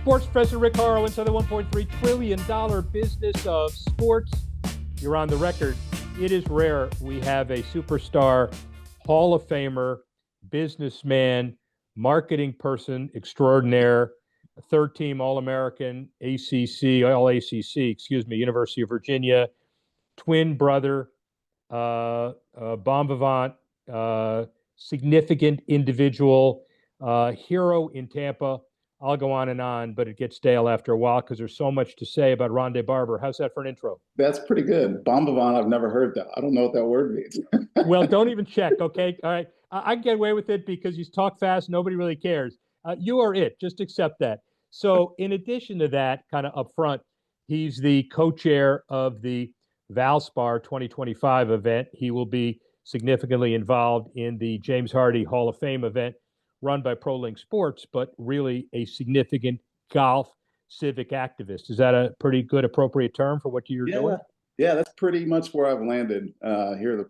Sports Professor Rick Horrow inside the $1.3 trillion business of sports. You're on the record. It is rare we have a superstar, Hall of Famer, businessman, marketing person extraordinaire, third-team All-American, University of Virginia, twin brother, bon vivant, significant individual, hero in Tampa. I'll go on, but it gets stale after a while because there's so much to say about Rondé Barber. How's that for an intro? That's pretty good. Bon vivant, I've never heard that. I don't know what that word means. Well, don't even check, okay? All right. I can get away with it because you talk fast. Nobody really cares. You are it. Just accept that. So in addition to that, kind of up front, he's the co-chair of the Valspar 2025 event. He will be significantly involved in the James Hardie Hall of Fame event run by ProLink Sports, but really a significant golf civic activist. Is that a pretty good, appropriate term for what you're doing? Yeah, that's pretty much where I've landed here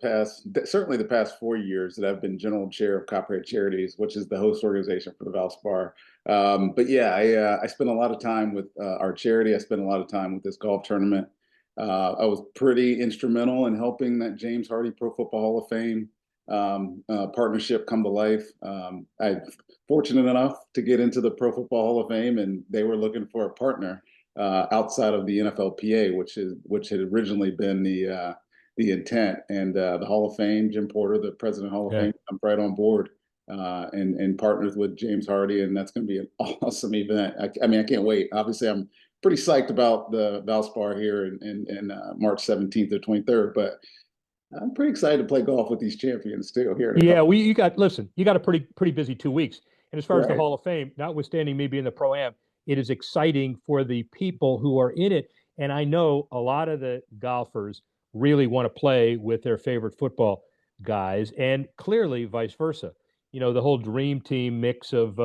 certainly the past 4 years that I've been general chair of Copyright Charities, which is the host organization for the Valspar. But yeah, I spent a lot of time with our charity. I spent a lot of time with this golf tournament. I was pretty instrumental in helping that James Hardie Pro Football Hall of Fame partnership come to life. I'm fortunate enough to get into the Pro Football Hall of Fame, and they were looking for a partner outside of the NFLPA, which had originally been the intent. And the Hall of Fame, Jim Porter, the president of the Hall of Fame, I'm right on board and partners with James Hardie, and that's going to be an awesome event. I mean, I can't wait. Obviously, I'm pretty psyched about the Valspar here in March 17th or 23rd, but I'm pretty excited to play golf with these champions too here. Yeah, you got a pretty busy 2 weeks. And as far as the Hall of Fame, notwithstanding me being the Pro-Am, it is exciting for the people who are in it. And I know a lot of the golfers really want to play with their favorite football guys, and clearly vice versa. You know, the whole dream team mix of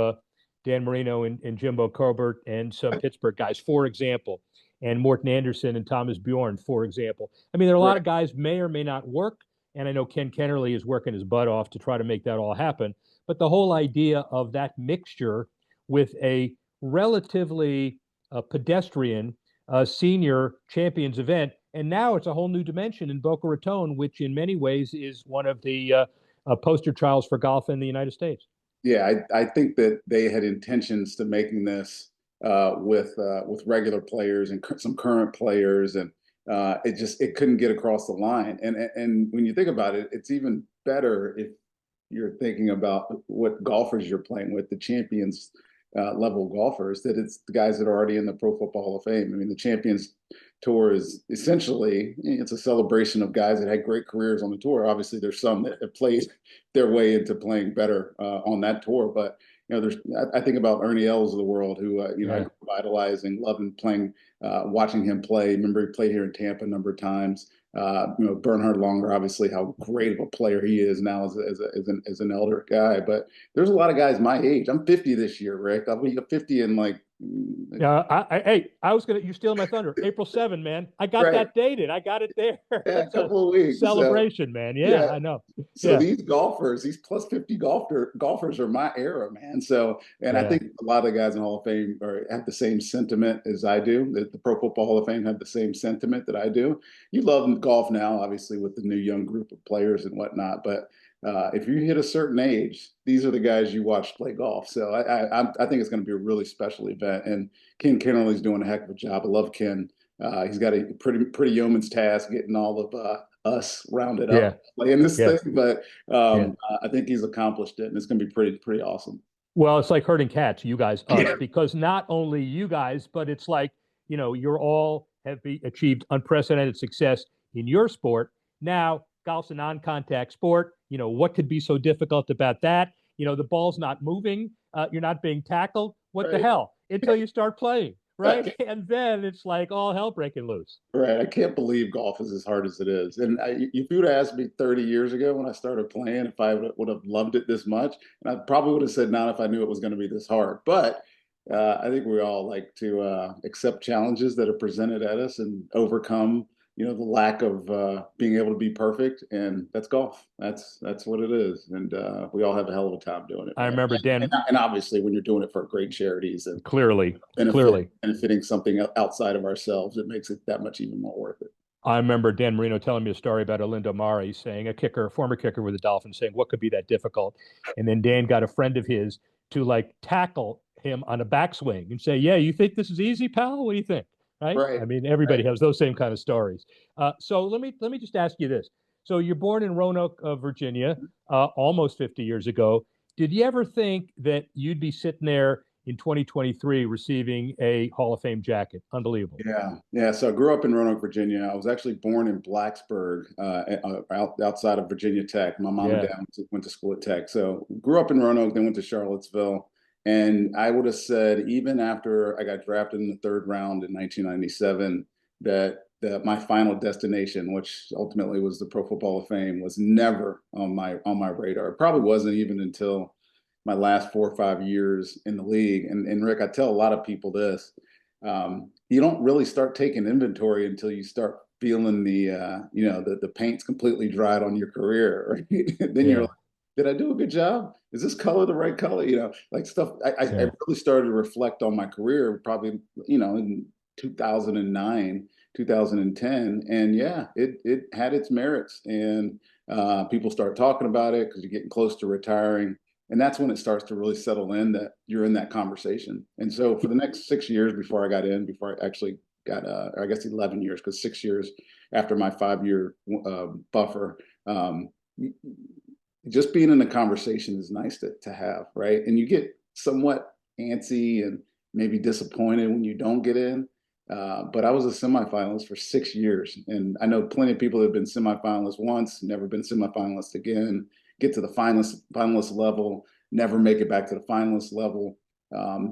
Dan Marino and Jimbo Corbett and some Pittsburgh guys, for example, and Morton Anderson and Thomas Bjorn, for example. I mean, there are a lot of guys may or may not work, and I know Ken Kennerly is working his butt off to try to make that all happen. But the whole idea of that mixture with a relatively pedestrian senior champions event, and now it's a whole new dimension in Boca Raton, which in many ways is one of the poster childs for golf in the United States. Yeah, I think that they had intentions to making this with regular players and some current players, and it couldn't get across the line. And when you think about it, it's even better if you're thinking about what golfers you're playing with, the champions level golfers, that it's the guys that are already in the Pro Football Hall of Fame. I mean, the Champions Tour is essentially, it's a celebration of guys that had great careers on the tour. Obviously, there's some that have played their way into playing better on that tour, but I think about Ernie Els of the world, who I grew up idolizing, loving playing, watching him play. Remember, he played here in Tampa a number of times. Bernhard Longer, obviously, how great of a player he is now as an elder guy. But there's a lot of guys my age. I'm 50 this year, Rick. I'll be 50 in like. You're stealing my thunder. April 7, man. I got that dated. I got it there. Yeah, a couple of weeks. Celebration, man. Yeah, I know. So these golfers, these plus 50 golfers are my era, man. So, and I think a lot of the guys in Hall of Fame have the same sentiment as I do. The Pro Football Hall of Fame have the same sentiment that I do. You love golf now, obviously, with the new young group of players and whatnot, but if you hit a certain age, these are the guys you watch play golf. So I think it's going to be a really special event. And Ken Kennerly's doing a heck of a job. I love Ken. He's got a pretty yeoman's task getting all of us rounded up playing this thing. But I think he's accomplished it, and it's going to be pretty awesome. Well, it's like herding cats, you guys, us, because not only you guys, but it's like, you're all have achieved unprecedented success in your sport. Now, golf's a non-contact sport. What could be so difficult about that? The ball's not moving. You're not being tackled. What the hell? Until you start playing, right? And then it's like all hell breaking loose. Right. I can't believe golf is as hard as it is. And if you would have asked me 30 years ago when I started playing if I would have loved it this much, and I probably would have said not if I knew it was going to be this hard. But I think we all like to accept challenges that are presented at us and overcome the lack of being able to be perfect, and that's golf. That's what it is, and we all have a hell of a time doing it, I man. remember Dan, And obviously, when you're doing it for great charities and clearly, clearly. benefiting something outside of ourselves, it makes it that much even more worth it. I remember Dan Marino telling me a story about Alindo Mari saying, a kicker, a former kicker with the Dolphins, saying, what could be that difficult? And then Dan got a friend of his to like tackle him on a backswing and say, yeah, you think this is easy, pal? What do you think? Right? Right, I mean, everybody right. has those same kind of stories. So let me just ask you this. So you're born in Roanoke, Virginia, almost 50 years ago. Did you ever think that you'd be sitting there in 2023 receiving a Hall of Fame jacket? Unbelievable. Yeah, yeah. So I grew up in Roanoke, Virginia. I was actually born in Blacksburg, outside of Virginia Tech. My mom and Yeah. dad went to school at Tech. So grew up in Roanoke, then went to Charlottesville. And I would have said, even after I got drafted in the third round in 1997, that my final destination, which ultimately was the Pro Football Hall of Fame, was never on my radar. It probably wasn't even until my last 4 or 5 years in the league. And Rick, I tell a lot of people this. You don't really start taking inventory until you start feeling the paint's completely dried on your career, right? Then you're Yeah. like, did I do a good job? Is this color the right color? Like stuff. I Yeah. really started to reflect on my career probably, in 2009, 2010, and yeah, it had its merits, and people start talking about it because you're getting close to retiring. And that's when it starts to really settle in that you're in that conversation. And so for the next 6 years before I actually got, I guess 11 years, because 6 years after my 5 year buffer, just being in the conversation is nice to have, right? And you get somewhat antsy and maybe disappointed when you don't get in. But I was a semifinalist for 6 years. And I know plenty of people that have been semifinalists once, never been semifinalists again, get to the finalist level, never make it back to the finalist level.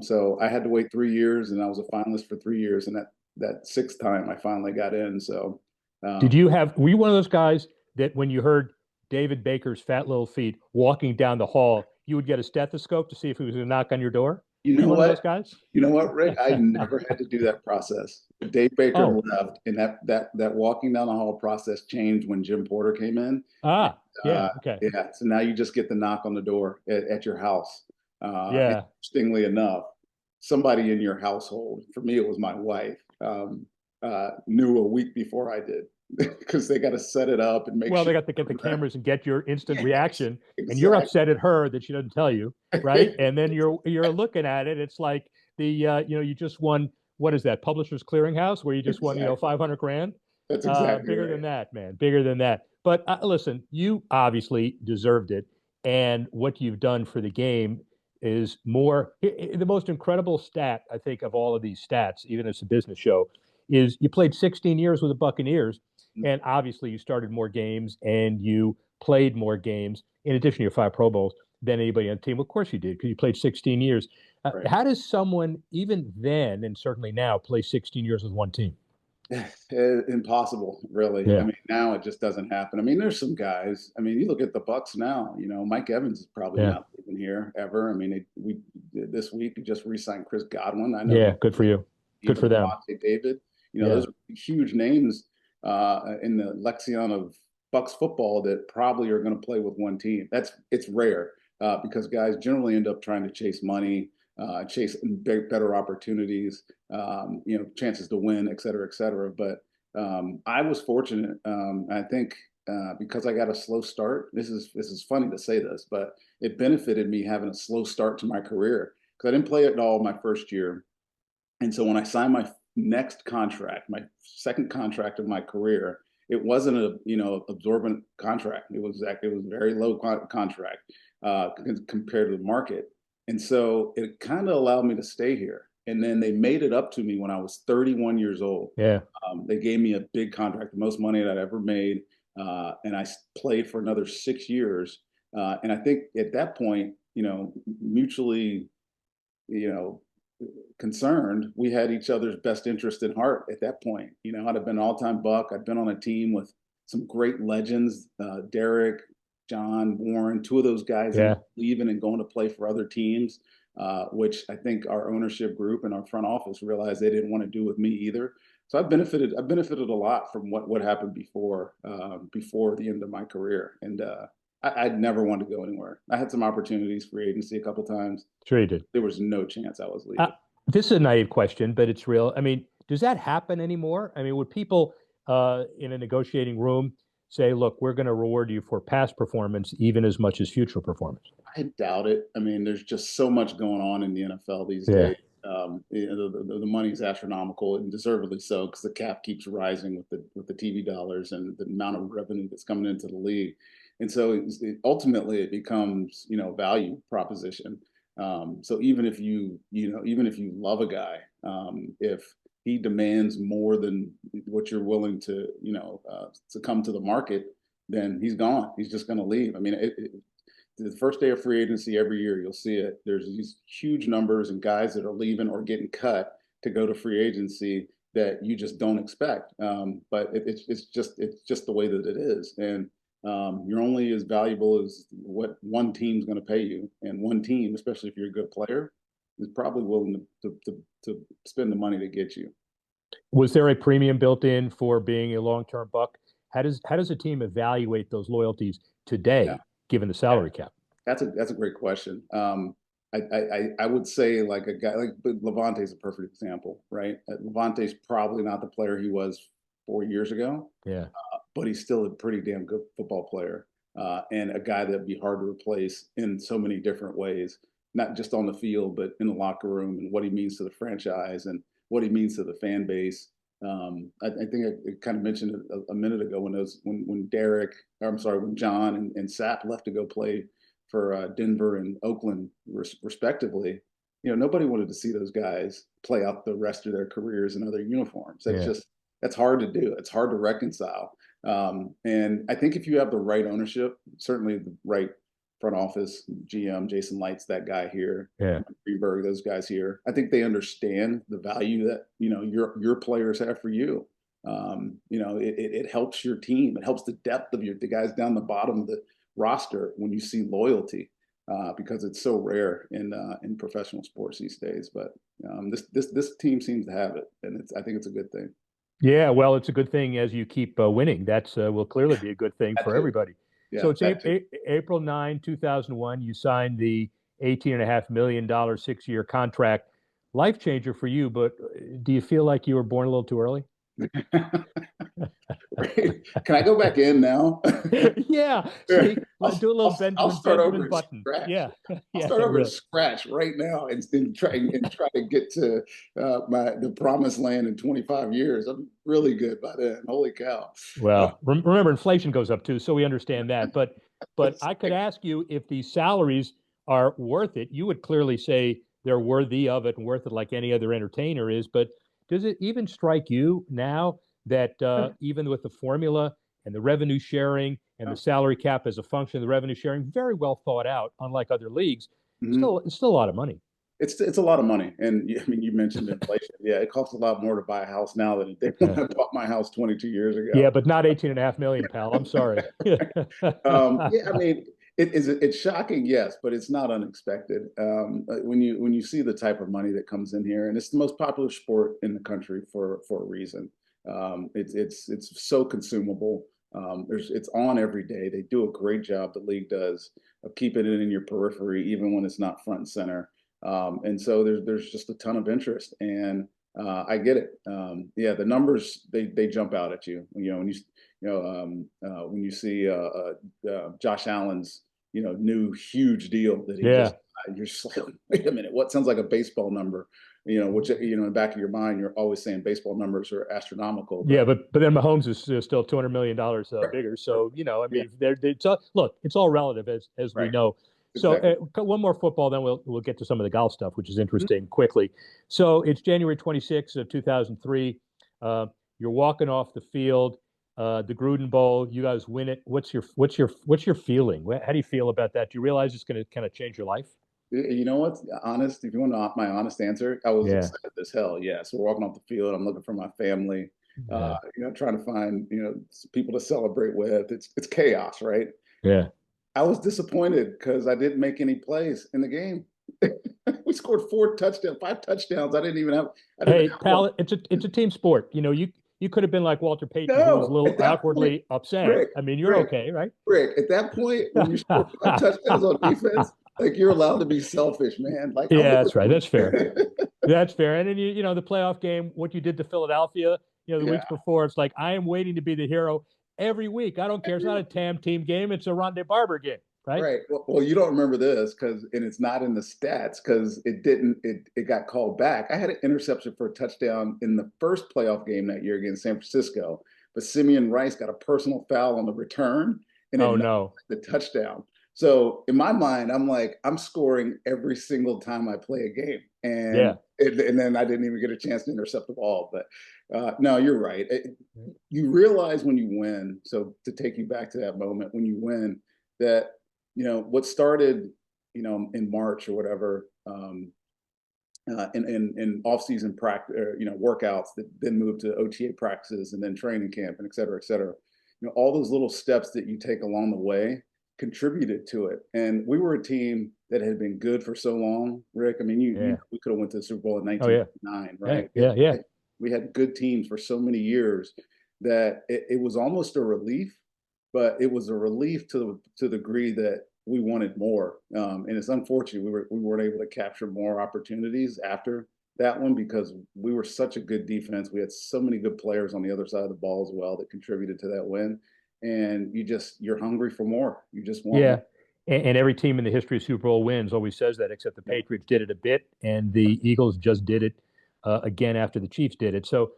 So I had to wait 3 years, and I was a finalist for 3 years. And that sixth time I finally got in. So Were you one of those guys that when you heard David Baker's fat little feet walking down the hall, you would get a stethoscope to see if he was going to knock on your door? you Were you know one of what? those guys? You know what, Rick? I never had to do that process. Dave Baker Oh, left, and that walking down the hall process changed when Jim Porter came in. yeah, okay. Yeah, so now you just get the knock on the door at your house. Yeah. Interestingly enough, somebody in your household, for me, it was my wife, knew a week before I did because they got to set it up and make Well, they sure. got to get the cameras and get your instant Yes, reaction, and you're exactly. upset at her that she doesn't tell you, right? And then you're looking at it. It's like you just won. What is that? Publishers Clearinghouse, where you just won, Exactly. 500 grand. That's exactly Bigger than right. that, man. Bigger than that. But listen, you obviously deserved it, and what you've done for the game is more. The most incredible stat, I think, of all of these stats, even as a business show, is you played 16 years with the Buccaneers, and obviously you started more games and you played more games in addition to your 5 Pro Bowls than anybody on the team. Of course you did, because you played 16 years. Right. How does someone, even then and certainly now, play 16 years with one team? Impossible, really. I Yeah. mean, now it just doesn't happen. I mean, there's some guys. I mean, you look at the Bucs now. Mike Evans is probably Yeah. not leaving here ever. I mean, we this week we just re-signed Chris Godwin. I know Yeah. Good for you. Good even for them. Levante David. Yeah. Those are huge names in the lexicon of Bucs football that probably are going to play with one team. It's rare because guys generally end up trying to chase money, chase better opportunities, chances to win, et cetera, et cetera. But I was fortunate. I think because I got a slow start. This is funny to say this, but it benefited me having a slow start to my career because I didn't play at all my first year. And so when I signed my next contract, my second contract of my career, it wasn't a absorbent contract. It was a very low contract compared to the market, and so it kind of allowed me to stay here. And then they made it up to me when I was 31 years old. Yeah. They gave me a big contract, the most money that I'd ever made, and I played for another 6 years. And I think at that point, mutually, you know, concerned, we had each other's best interest in heart at that point. I'd have been all-time Buck. I'd been on a team with some great legends, Derek, John, Warren, two of those guys Yeah. leaving and going to play for other teams, which I think our ownership group and our front office realized they didn't want to do with me either. So I've benefited a lot from what happened before the end of my career, and I'd never wanted to go anywhere. I had some opportunities, free agency a couple times. Sure you did. There was no chance I was Uh, leaving. this is a naive question, but it's real. I mean, does that happen anymore? I mean, would people in a negotiating room say, "Look, we're going to reward you for past performance even as much as future performance"? I doubt it. I mean, there's just so much going on in the NFL these Yeah, days. The money is astronomical, and deservedly so, because the cap keeps rising with the TV dollars and the amount of revenue that's coming into the league. And so ultimately it becomes, a value proposition. So even if you love a guy, if he demands more than what you're willing to come to the market, then he's gone. He's just going to leave. I mean, the first day of free agency every year, you'll see it. There's these huge numbers and guys that are leaving or getting cut to go to free agency that you just don't expect. But it's just the way that it is, and you're only as valuable as what one team's going to pay you, and one team, especially if you're a good player, is probably willing to spend the money to get you. was there a premium built in for being a long-term Buck? How does a team evaluate those loyalties Yeah, today, given the yeah. salary cap? That's a great question. I would say like a guy like Levante is a perfect example, right? Levante's probably not the player he was 4 years ago, Yeah, but he's still a pretty damn good football player, and a guy that'd be hard to replace in so many different ways, not just on the field, but in the locker room, and what he means to the franchise and what he means to the fan base. I think I kind of mentioned it a minute ago when Derek, I'm sorry, when John and Sapp left to go play for Denver and Oakland, respectively. Nobody wanted to see those guys play out the rest of their careers in other uniforms. yeah. That's hard to do. It's hard to reconcile. And I think if you have the right ownership, certainly the right front office, GM, Jason Lights, that guy here, Yeah. Greenberg, those guys here, I think they understand the value that your players have for you. It helps your team. It helps the depth of the guys down the bottom of the roster when you see loyalty, because it's so rare in professional sports these days. But this team seems to have it, and I think it's a good thing. Yeah, well, it's a good thing as you keep winning. That's will clearly be a good thing That for too. everybody. So Yeah, it's that too. April 9, 2001. You signed the $18.5 million 6-year contract. Life changer for you, but do you feel like you were born a little too early? Can I go back in now? Yeah. See, do a little I'll start over Benjamin at Button. scratch. Yeah. I'll Yeah, start over at really. scratch right now and try to get to the promised land in 25 years. I'm really good by then. Holy cow! Uh, Well, remember inflation goes up too, so we understand that. But I could ask you if these salaries are worth it. You would clearly say they're worthy of it and worth it like any other entertainer is. But does it even strike you now that even with the formula and the revenue sharing and the salary cap as a function of the revenue sharing, very well thought out, unlike other leagues, mhm. it's still a lot of money. It's a lot of money, and I mean, you mentioned inflation. Yeah, it costs a lot more to buy a house now than it did when I bought my house 22 years Yeah, ago. but not 18.5 million, pal. I'm sorry. Yeah, I mean, it's shocking, yes, but it's not unexpected. When you see the type of money that comes in here, and it's the most popular sport in the country for a reason. It's so consumable. It's on every day. They do a great job. The league does of keeping it in your periphery, even when it's not front and center. And so there's just a ton of interest, and I get it. Yeah, the numbers they jump out at you. When you see Josh Allen's new huge deal that he Yeah. just you're just like, wait a minute, what sounds like a baseball number? Which in the back of your mind you're always saying baseball numbers are astronomical, Yeah, but but then Mahomes is still $200 million right, bigger. right, So I yeah, mean, look, it's all relative as we right, know. So exactly. one more football, then we'll get to some of the golf stuff, which is Mhm. interesting quickly. So it's January 26th of 2003. Uh, you're walking off the field, the Gruden Bowl. You guys win it. What's your feeling? How do you feel about that? Do you realize it's going to kind of change your life? You know what's honest? If you want my honest answer, I was Yeah, excited as hell. Yeah, so we're walking off the field. I'm looking for my family. yeah, Trying to find people to celebrate with. It's chaos, right? yeah. I was disappointed because I didn't make any plays in the game. We scored 4 touchdowns, 5 touchdowns. I didn't Hey, have one. pal, it's a team sport. You could have been like Walter Payton, who was a No, little at that point, outwardly upset. Rick, I mean, you're Rick, okay, right? Rick, at that point, when you score 5 touchdowns on defense, like you're allowed to be selfish, man. Like I'm Yeah, with that's right. That's fair. the That's fair. And then the playoff game, what you did to Philadelphia, the yeah. weeks before, it's like I am waiting to be the hero every week. I don't care. It's not a TAM team game. It's a Rondé Barber game, right? Right. Well, you don't remember this and it's not in the stats because it got called back. I had an interception for a touchdown in the first playoff game that year against San Francisco, but Simeon Rice got a personal foul on the return and it Oh knocked no. the touchdown. So in my mind, I'm like, I'm scoring every single time I play a game. Yeah. And then I didn't even get a chance to intercept the ball. But no, you're right. You realize when you win. So to take you back to that moment when you win, that what started, in March or whatever, in off-season practice, workouts that then moved to OTA practices and then training camp and et cetera, et cetera. All those little steps that you take along the way contributed to it. And we were a team that had been good for so long, Rick. I mean, we could have went to the Super Bowl in Oh yeah. 1999, right? Yeah. We had good teams for so many years that it was almost a relief, but it was a relief to the degree that we wanted more. And it's unfortunate we weren't able to capture more opportunities after that one because we were such a good defense. We had so many good players on the other side of the ball as well that contributed to that win. And you're hungry for more. You just want Yeah. more. And every team in the history of Super Bowl wins always says that, except the Patriots did it a bit, and the Eagles just did it again after the Chiefs did it. So,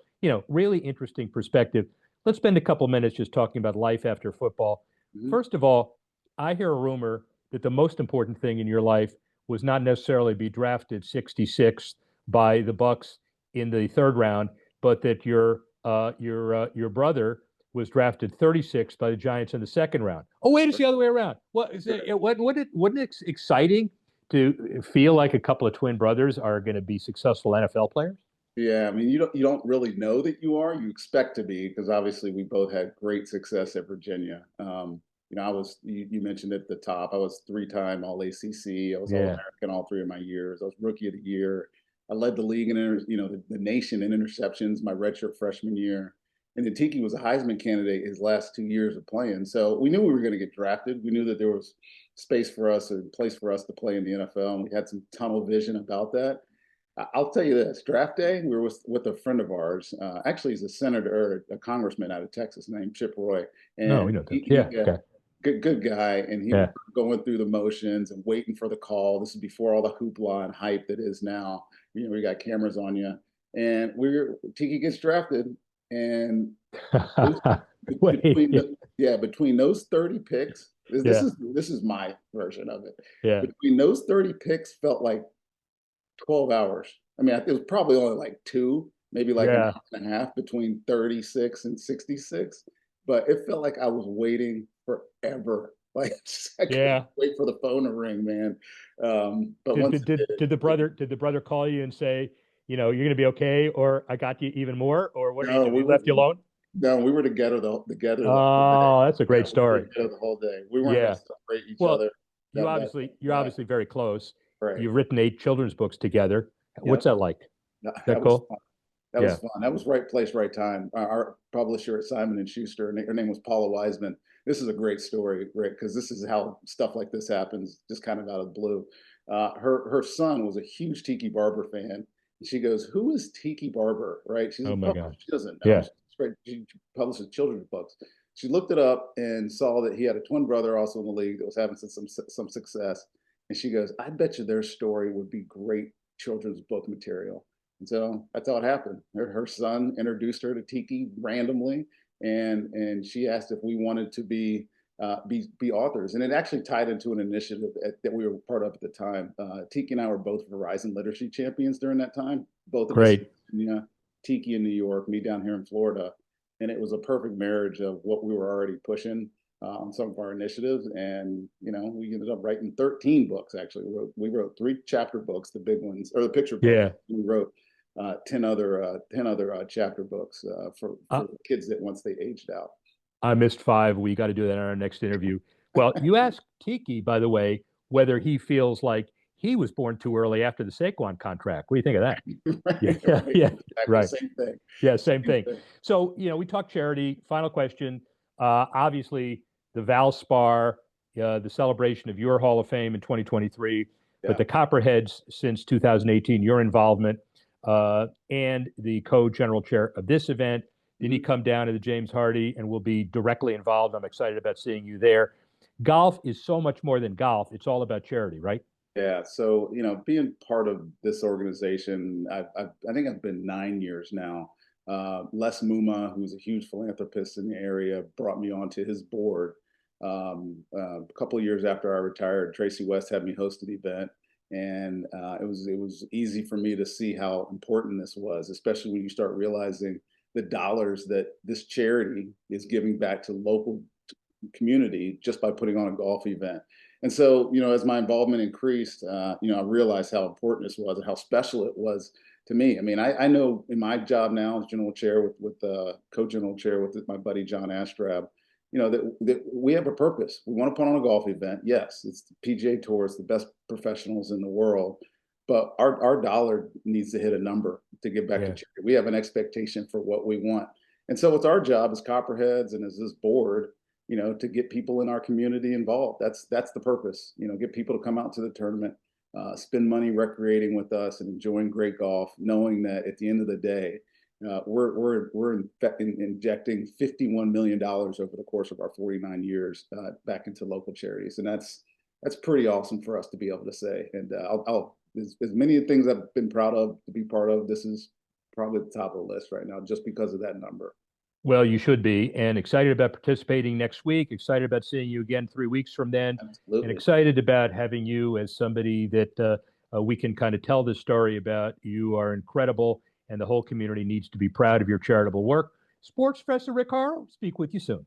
really interesting perspective. Let's spend a couple minutes just talking about life after football. Mm-hmm. First of all, I hear a rumor that the most important thing in your life was not necessarily be drafted 66th by the Bucs in the third round, but that your brother was drafted 36th by the Giants in the second round. Oh, wait, it's the other way around. What is it? Wasn't it exciting to feel like a couple of twin brothers are going to be successful NFL players? Yeah, I mean, you don't really know that you are. You expect to be because obviously we both had great success at Virginia. You mentioned at the top, I was 3-time All ACC. I was All Yeah. American all 3 of my years. I was Rookie of the Year. I led the league in the nation in interceptions my redshirt freshman year. And then Tiki was a Heisman candidate his last 2 years of playing. So we knew we were going to get drafted. We knew that there was space for us, a place for us to play in the NFL, and we had some tunnel vision about that. I'll tell you this: draft day, we were with a friend of ours. Actually, he's a senator, or a congressman out of Texas named Chip Roy, No, we and know that. Yeah. Okay. good guy. And he was Yeah. going through the motions and waiting for the call. This is before all the hoopla and hype that is now. We got cameras on you, and Tiki gets drafted, and Wait. between those 30 picks, Yeah. this is my version of it. Yeah. Between those 30 picks, felt like 12 hours. I mean, it was probably only like 2, maybe like an Yeah. hour and a half between 36 and 66. But it felt like I was waiting forever. Like I couldn't Yeah. wait for the phone to ring, man. But Did, once did, it did, did the brother call you and say, you're going to be okay, or I got you even more, or what did, are you no, doing? He left you alone? no, we were together the whole day. Oh, that's a Yeah, great we were story. together the whole day. We weren't going Yeah. to separate each Well, other. you're That obviously very close. right. You've written 8 children's books together. What's Yep. that like? No, Is that cool? fun. That was Yeah. fun. That was right place, right time. Our publisher at Simon and Schuster, her name was Paula Wiseman. This is a great story, Rick, because this is how stuff like this happens, just kind of out of the blue. Her son was a huge Tiki Barber fan. And she goes, "Who is Tiki Barber?" Right? She's Oh a my publisher. God. She doesn't know. Yeah. She publishes children's books. She looked it up and saw that he had a twin brother also in the league that was having some success. And she goes, "I bet you their story would be great children's book material." And so that's how it happened. Her son introduced her to Tiki randomly, and she asked if we wanted to be authors. And it actually tied into an initiative that we were part of at the time. Tiki and I were both Verizon Literacy Champions during that time, both of us in Great. Virginia, Tiki in New York, me down here in Florida. And it was a perfect marriage of what we were already pushing on some of our initiatives. And, we ended up writing 13 books, actually. We wrote 3 chapter books, the big ones, or the picture books. Yeah. We wrote 10 other chapter books for Uh, kids that once they aged out. I missed 5. We got to do that in our next interview. Well, you asked Tiki, by the way, whether he feels like he was born too early after the Saquon contract. What do you think of that? Right, Yeah, right. yeah, Exactly. right. Same thing. Yeah, same thing. Thing. So, we talk charity. Final question. Obviously, the Valspar, the celebration of your Hall of Fame in 2023, but Yeah. the Copperheads since 2018, your involvement, and the co-general chair of this event. Then you come down to the James Hardie and will be directly involved. I'm excited about seeing you there. Golf is so much more than golf. It's all about charity, right? Yeah. So, being part of this organization, I think I've been 9 years now. Les Muma, who's a huge philanthropist in the area, brought me onto his board. A couple of years after I retired, Tracy West had me host an event, and it was easy for me to see how important this was, especially when you start realizing the dollars that this charity is giving back to local community just by putting on a golf event. And so, as my involvement increased, I realized how important this was and how special it was to me. I mean, I know in my job now as general chair with co-general chair with my buddy John Astrab, that we have a purpose. We want to put on a golf event. Yes, it's the PGA Tour, it's the best professionals in the world, but our dollar needs to hit a number to get back to charity. We have an expectation for what we want. And so it's our job as Copperheads and as this board, to get people in our community involved. That's the purpose. Get people to come out to the tournament, spend money recreating with us and enjoying great golf, knowing that at the end of the day, we're injecting $51 million over the course of our 49 years back into local charities, and that's pretty awesome for us to be able to say. And as many things I've been proud of to be part of, this is probably the top of the list right now, just because of that number. Well, you should be, and excited about participating next week, excited about seeing you again 3 weeks from then, Absolutely. and excited about having you as somebody that we can kind of tell this story about. You are incredible, and the whole community needs to be proud of your charitable work. Sports Professor Rick Horrow, speak with you soon.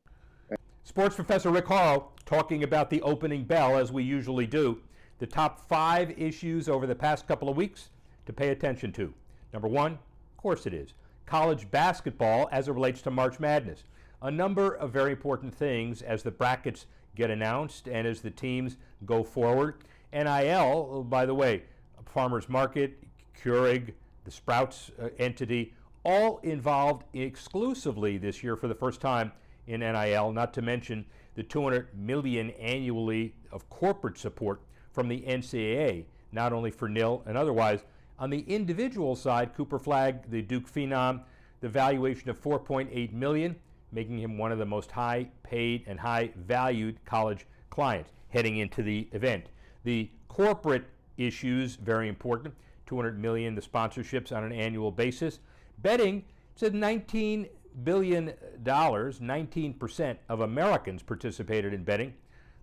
Sports Professor Rick Horrow talking about the opening bell, as we usually do. The top 5 issues over the past couple of weeks to pay attention to. Number 1, of course it is, college basketball as it relates to March Madness. A number of very important things as the brackets get announced and as the teams go forward. NIL, by the way, Farmers Market, Keurig, the Sprouts entity, all involved exclusively this year for the first time in NIL, not to mention the $200 million annually of corporate support from the NCAA, not only for nil and otherwise. On the individual side, Cooper Flagg, the Duke phenom, the valuation of $4.8 million, making him one of the most high-paid and high-valued college clients heading into the event. The corporate issues, very important, $200 million, the sponsorships on an annual basis. Betting, it's at $19 billion, 19% of Americans participated in betting.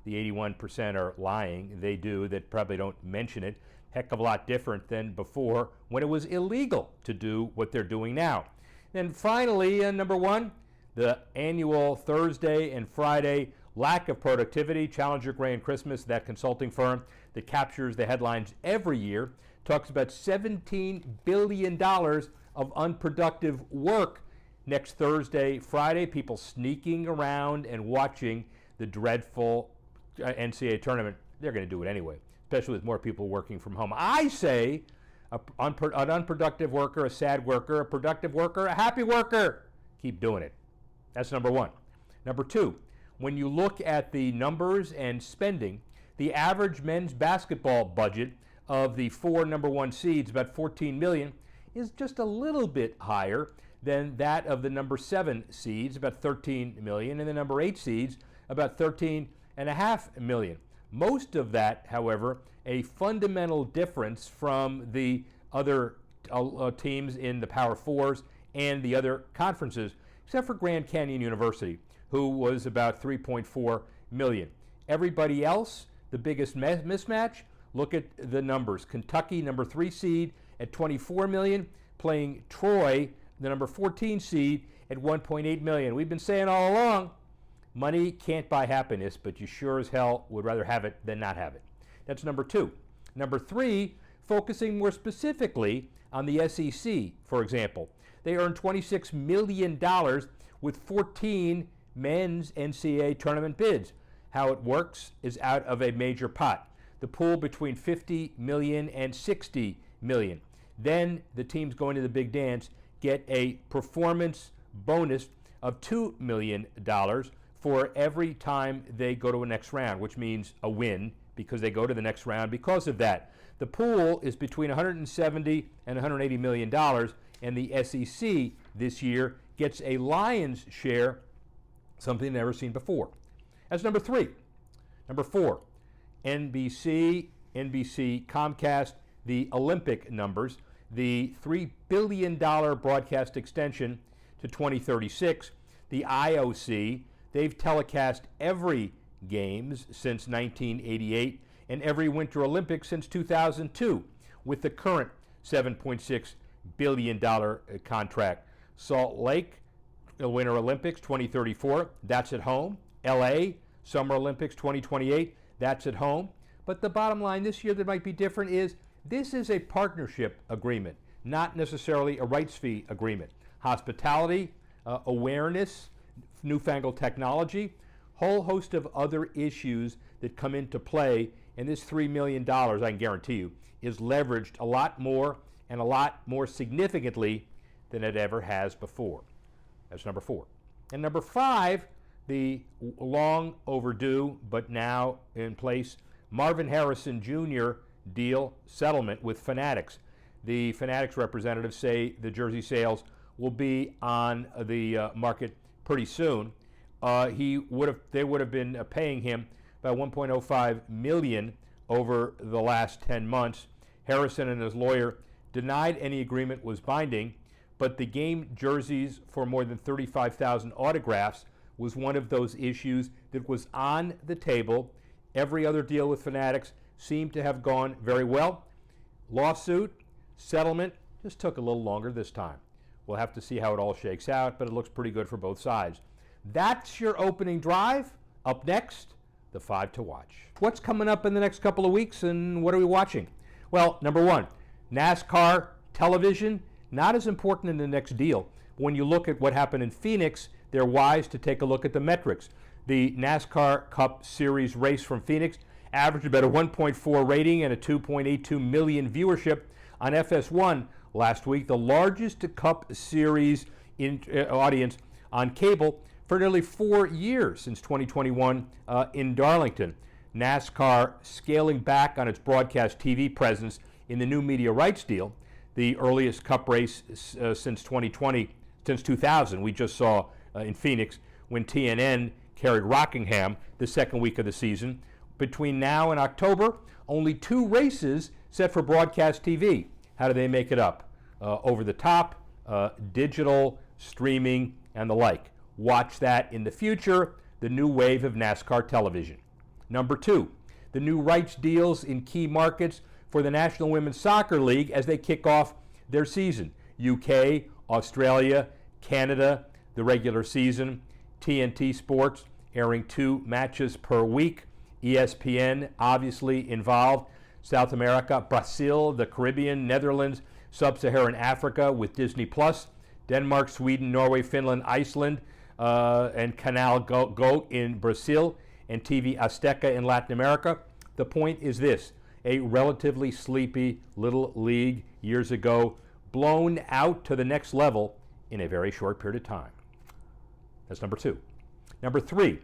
The 81% are lying. They do, that probably don't mention it. Heck of a lot different than before when it was illegal to do what they're doing now. Then finally, number 1, the annual Thursday and Friday lack of productivity. Challenger Gray and Christmas, that consulting firm that captures the headlines every year, talks about $17 billion of unproductive work next Thursday, Friday. People sneaking around and watching the dreadful NCAA tournament. They're going to do it anyway, especially with more people working from home. I say an unproductive worker, a sad worker, a productive worker, a happy worker. Keep doing it. That's number 1. Number 2, when you look at the numbers and spending, the average men's basketball budget of the 4 number 1 seeds, about $14 million, is just a little bit higher than that of the number 7 seeds, about $13 million, and the number 8 seeds, about $13.5 million. Most of that, however, a fundamental difference from the other teams in the Power Fours and the other conferences, except for Grand Canyon University, who was about $3.4 million. Everybody else, the biggest mismatch, look at the numbers. Kentucky, number 3 seed at $24 million, playing Troy, the number 14 seed, at $1.8 million. We've been saying all along, money can't buy happiness, but you sure as hell would rather have it than not have it. That's number 2. Number 3, focusing more specifically on the SEC, for example. They earned $26 million with 14 men's NCAA tournament bids. How it works is out of a major pot. the pool between 50 million and 60 million. Then the teams going to the big dance get a performance bonus of $2 million for every time they go to a next round, which means a win because they go to the next round because of that. The pool is between 170 and 180 million dollars, and the SEC this year gets a lion's share, something never seen before. That's number 3. Number 4, NBC, Comcast, the Olympic numbers, the $3 billion broadcast extension to 2036, the IOC, they've telecast every games since 1988 and every Winter Olympics since 2002 with the current $7.6 billion contract. Salt Lake, the Winter Olympics 2034, that's at home. LA, Summer Olympics 2028, that's at home. But the bottom line this year that might be different is this is a partnership agreement, not necessarily a rights fee agreement. Hospitality, awareness, newfangled technology, whole host of other issues that come into play, and this $3 million, I can guarantee you, is leveraged a lot more and a lot more significantly than it ever has before. That's number 4. And number 5, the long overdue but now in place Marvin Harrison Jr. deal settlement with Fanatics. The Fanatics representatives say the jersey sales will be on the market pretty soon. They would have been paying him about $1.05 million over the last 10 months. Harrison and his lawyer denied any agreement was binding, but the game jerseys for more than 35,000 autographs was one of those issues that was on the table. Every other deal with Fanatics seemed to have gone very well. Lawsuit, settlement, just took a little longer this time. We'll have to see how it all shakes out, but it looks pretty good for both sides. That's your opening drive. Up next, the 5 to watch. What's coming up in the next couple of weeks and what are we watching? Well, number 1, NASCAR television, not as important in the next deal. When you look at what happened in Phoenix, they're wise to take a look at the metrics. The NASCAR Cup Series race from Phoenix averaged about a 1.4 rating and a 2.82 million viewership on FS1 last week, the largest Cup Series audience on cable for nearly 4 years since 2021 in Darlington. NASCAR scaling back on its broadcast TV presence in the new media rights deal, the earliest Cup race since 2000. We just saw in Phoenix when TNN carried Rockingham the second week of the season. Between now and October, only 2 races set for broadcast TV. How do they make it up? Over the top, digital, streaming, and the like. Watch that in the future, the new wave of NASCAR television. Number 2, the new rights deals in key markets for the National Women's Soccer League as they kick off their season. UK, Australia, Canada, the regular season. TNT Sports airing 2 matches per week. ESPN obviously involved. South America, Brazil, the Caribbean, Netherlands, Sub-Saharan Africa with Disney+, Denmark, Sweden, Norway, Finland, Iceland, and Canal Go in Brazil, and TV Azteca in Latin America. The point is this: a relatively sleepy little league years ago, blown out to the next level in a very short period of time. That's number 2. Number 3,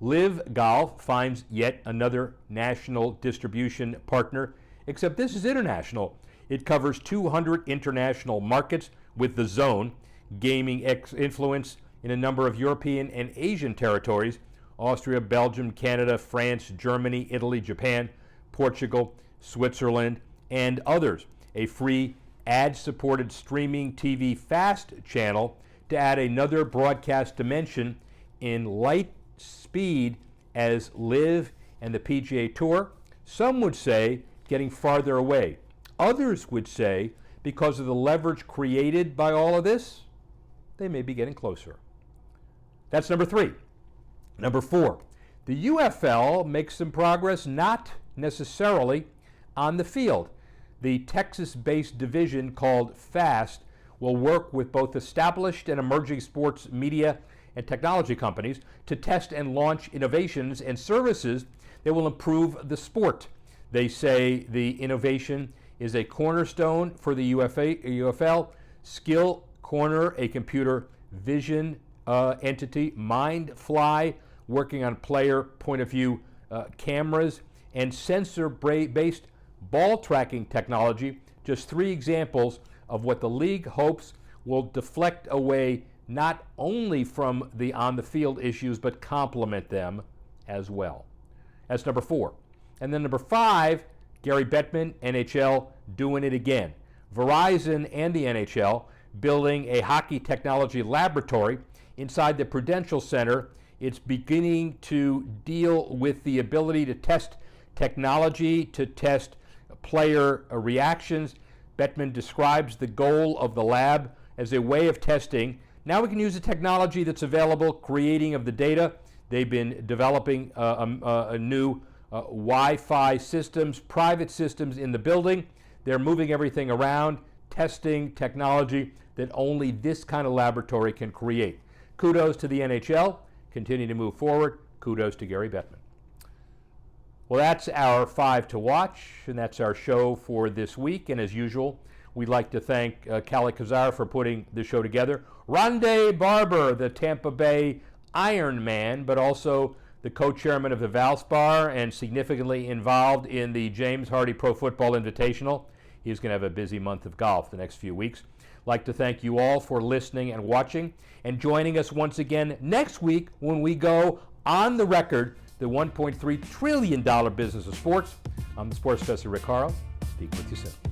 Live Golf finds yet another national distribution partner, except this is international. It covers 200 international markets with The Zone, gaming influence in a number of European and Asian territories: Austria, Belgium, Canada, France, Germany, Italy, Japan, Portugal, Switzerland, and others. A free ad-supported streaming TV fast channel to add another broadcast dimension in light speed as Live and the PGA Tour. Some would say getting farther away. Others would say because of the leverage created by all of this, they may be getting closer. That's number 3. Number 4, the UFL makes some progress, not necessarily on the field. The Texas-based division called FAST will work with both established and emerging sports media and technology companies to test and launch innovations and services that will improve the sport. They say the innovation is a cornerstone for the UFL. Skill Corner, a computer vision entity. MindFly, working on player point of view cameras, and sensor-based ball tracking technology. Just 3 examples of what the league hopes will deflect away not only from the on-the-field issues, but complement them as well. That's number 4. And then number 5, Gary Bettman, NHL, doing it again. Verizon and the NHL building a hockey technology laboratory inside the Prudential Center. It's beginning to deal with the ability to test technology, to test player reactions. Bettman describes the goal of the lab as a way of testing. Now we can use the technology that's available, creating of the data. They've been developing a new Wi-Fi systems, private systems in the building. They're moving everything around, testing technology that only this kind of laboratory can create. Kudos to the NHL. Continue to move forward. Kudos to Gary Bettman. Well, that's our 5 to watch, and that's our show for this week. And as usual, we'd like to thank Kali Kazar for putting the show together. Rondé Barber, the Tampa Bay Iron Man, but also the co-chairman of the Valspar and significantly involved in the James Hardie Pro Football Invitational. He's going to have a busy month of golf the next few weeks. I'd like to thank you all for listening and watching and joining us once again next week when we go on the record, the $1.3 trillion business of sports. I'm the sports professor Rick Horrow. Speak with you soon.